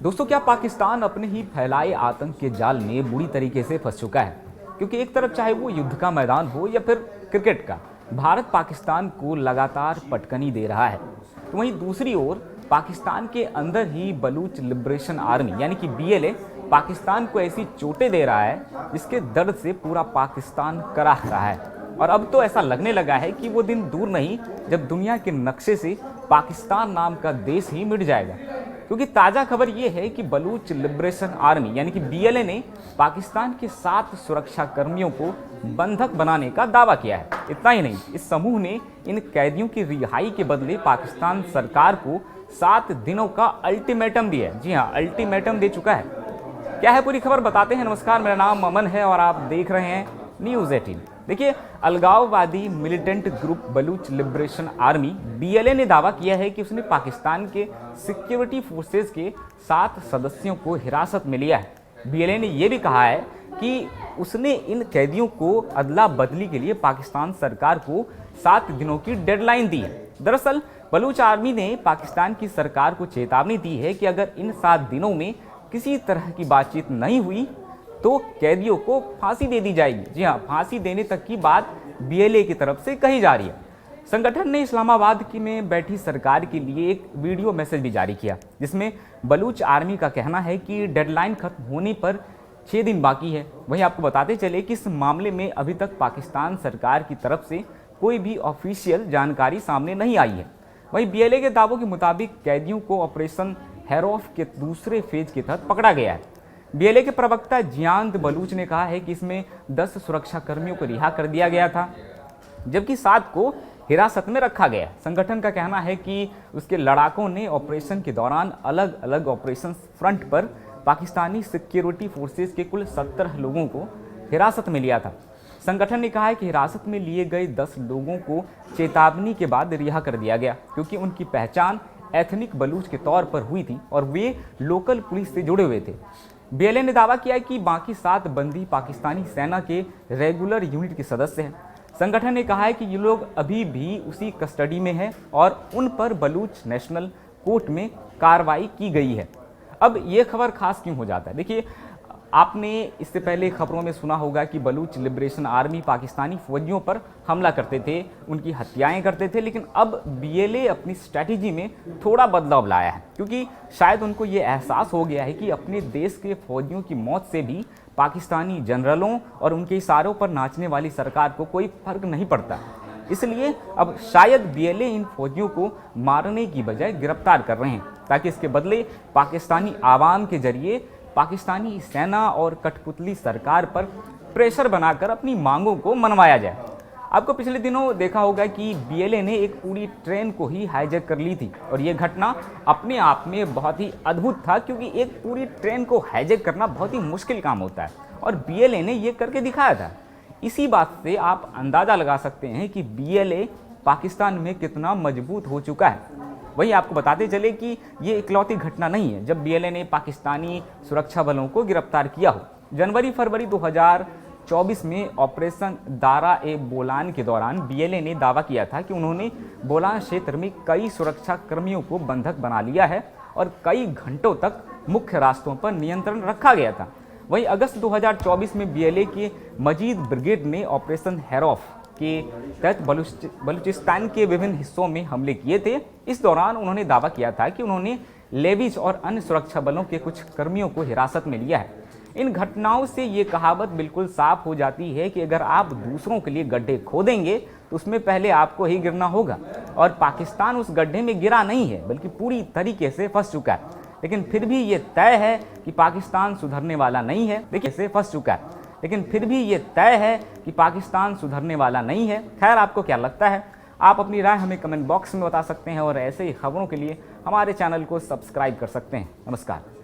दोस्तों, क्या पाकिस्तान अपने ही फैलाए आतंक के जाल में बुरी तरीके से फंस चुका है? क्योंकि एक तरफ चाहे वो युद्ध का मैदान हो या फिर क्रिकेट का, भारत पाकिस्तान को लगातार पटकनी दे रहा है। तो वहीं दूसरी ओर पाकिस्तान के अंदर ही बलूच लिबरेशन आर्मी यानी कि BLA पाकिस्तान को ऐसी चोटें दे रहा है जिसके दर्द से पूरा पाकिस्तान कराह रहा है। और अब तो ऐसा लगने लगा है कि वो दिन दूर नहीं जब दुनिया के नक्शे से पाकिस्तान नाम का देश ही मिट जाएगा। क्योंकि ताज़ा खबर ये है कि बलूच लिबरेशन आर्मी यानी कि BLA ने पाकिस्तान के 7 सुरक्षा कर्मियों को बंधक बनाने का दावा किया है। इतना ही नहीं, इस समूह ने इन कैदियों की रिहाई के बदले पाकिस्तान सरकार को 7 दिनों का अल्टीमेटम दिया है। जी हाँ, अल्टीमेटम दे चुका है। क्या है पूरी खबर बताते हैं। नमस्कार, मेरा नाम अमन है और आप देख रहे हैं न्यूज़ 18। देखिए, अलगाववादी militant group Baloch liberation army BLA ने दावा किया है कि उसने पाकिस्तान के सिक्योरिटी फोर्सेस के 7 सदस्यों को हिरासत में लिया है। BLA ने यह भी कहा है कि उसने इन कैदियों को अदला बदली के लिए पाकिस्तान सरकार को 7 दिनों की डेडलाइन दी है। दरअसल बलूच आर्मी ने पाकिस्तान की सरकार को चेतावनी दी है कि अगर इन 7 दिनों में किसी तरह की बातचीत नहीं हुई तो कैदियों को फांसी दे दी जाएगी। जी हाँ, फांसी देने तक की बात BLA की तरफ से कही जा रही है। संगठन ने इस्लामाबाद में बैठी सरकार के लिए एक वीडियो मैसेज भी जारी किया जिसमें बलूच आर्मी का कहना है कि डेडलाइन खत्म होने पर 6 दिन बाकी है। वहीं आपको बताते चले कि इस मामले में अभी तक पाकिस्तान सरकार की तरफ से कोई भी ऑफिशियल जानकारी सामने नहीं आई है। वहीं BLA के दावों के मुताबिक कैदियों को ऑपरेशन हेरौफ के दूसरे फेज के तहत पकड़ा गया है। BLA के प्रवक्ता जियांद बलूच ने कहा है कि इसमें 10 सुरक्षा कर्मियों को रिहा कर दिया गया था जबकि 7 को हिरासत में रखा गया। संगठन का कहना है कि उसके लड़ाकों ने ऑपरेशन के दौरान अलग अलग ऑपरेशन फ्रंट पर पाकिस्तानी सिक्योरिटी फोर्सेस के कुल 17 लोगों को हिरासत में लिया था। संगठन ने कहा है कि हिरासत में लिए गए 10 लोगों को चेतावनी के बाद रिहा कर दिया गया क्योंकि उनकी पहचान एथनिक बलूच के तौर पर हुई थी और वे लोकल पुलिस से जुड़े हुए थे। BLA ने दावा किया कि बाकी 7 बंदी पाकिस्तानी सेना के रेगुलर यूनिट के सदस्य हैं। संगठन ने कहा है कि ये लोग अभी भी उसी कस्टडी में हैं और उन पर बलूच नेशनल कोर्ट में कार्रवाई की गई है। अब ये खबर खास क्यों हो जाता है? देखिए, आपने इससे पहले खबरों में सुना होगा कि बलूच लिबरेशन आर्मी पाकिस्तानी फौजियों पर हमला करते थे, उनकी हत्याएं करते थे, लेकिन अब BLA अपनी स्ट्रैटेजी में थोड़ा बदलाव लाया है क्योंकि शायद उनको ये एहसास हो गया है कि अपने देश के फौजियों की मौत से भी पाकिस्तानी जनरलों और उनके इशारों पर नाचने वाली सरकार को कोई फर्क नहीं पड़ता। इसलिए अब शायद BLA इन फौजियों को मारने की बजाय गिरफ्तार कर रहे हैं ताकि इसके बदले पाकिस्तानी आवाम के जरिए पाकिस्तानी सेना और कठपुतली सरकार पर प्रेशर बनाकर अपनी मांगों को मनवाया जाए। आपको पिछले दिनों देखा होगा कि BLA ने एक पूरी ट्रेन को ही हाईजैक कर ली थी और ये घटना अपने आप में बहुत ही अद्भुत था क्योंकि एक पूरी ट्रेन को हाईजैक करना बहुत ही मुश्किल काम होता है और BLA ने ये करके दिखाया था। इसी बात से आप अंदाज़ा लगा सकते हैं कि BLA पाकिस्तान में कितना मजबूत हो चुका है। वहीं आपको बताते चले कि ये इकलौती घटना नहीं है जब BLA ने पाकिस्तानी सुरक्षा बलों को गिरफ्तार किया हो। जनवरी-फरवरी 2024 में ऑपरेशन दारा-ए-बोलान के दौरान BLA ने दावा किया था कि उन्होंने बोलान क्षेत्र में कई सुरक्षा कर्मियों को बंधक बना लिया है और कई घंटों तक मुख्य रास्तों पर नियंत्रण रखा गया था। वहीं अगस्त 2024 में BLA के मजीद ब्रिगेड ने ऑपरेशन हेरौफ के तहत बलूचिस्तान के विभिन्न हिस्सों में हमले किए थे। इस दौरान उन्होंने दावा किया था कि उन्होंने लेविज और अन्य सुरक्षा बलों के कुछ कर्मियों को हिरासत में लिया है। इन घटनाओं से ये कहावत बिल्कुल साफ हो जाती है कि अगर आप दूसरों के लिए गड्ढे खोदेंगे तो उसमें पहले आपको ही गिरना होगा और पाकिस्तान उस गड्ढे में गिरा नहीं है बल्कि पूरी तरीके से फंस चुका है। लेकिन फिर भी ये तय है कि पाकिस्तान सुधरने वाला नहीं है। देखिए, से फंस चुका है लेकिन फिर भी ये तय है कि पाकिस्तान सुधरने वाला नहीं है। खैर, आपको क्या लगता है? आप अपनी राय हमें कमेंट बॉक्स में बता सकते हैं और ऐसे ही खबरों के लिए हमारे चैनल को सब्सक्राइब कर सकते हैं। नमस्कार।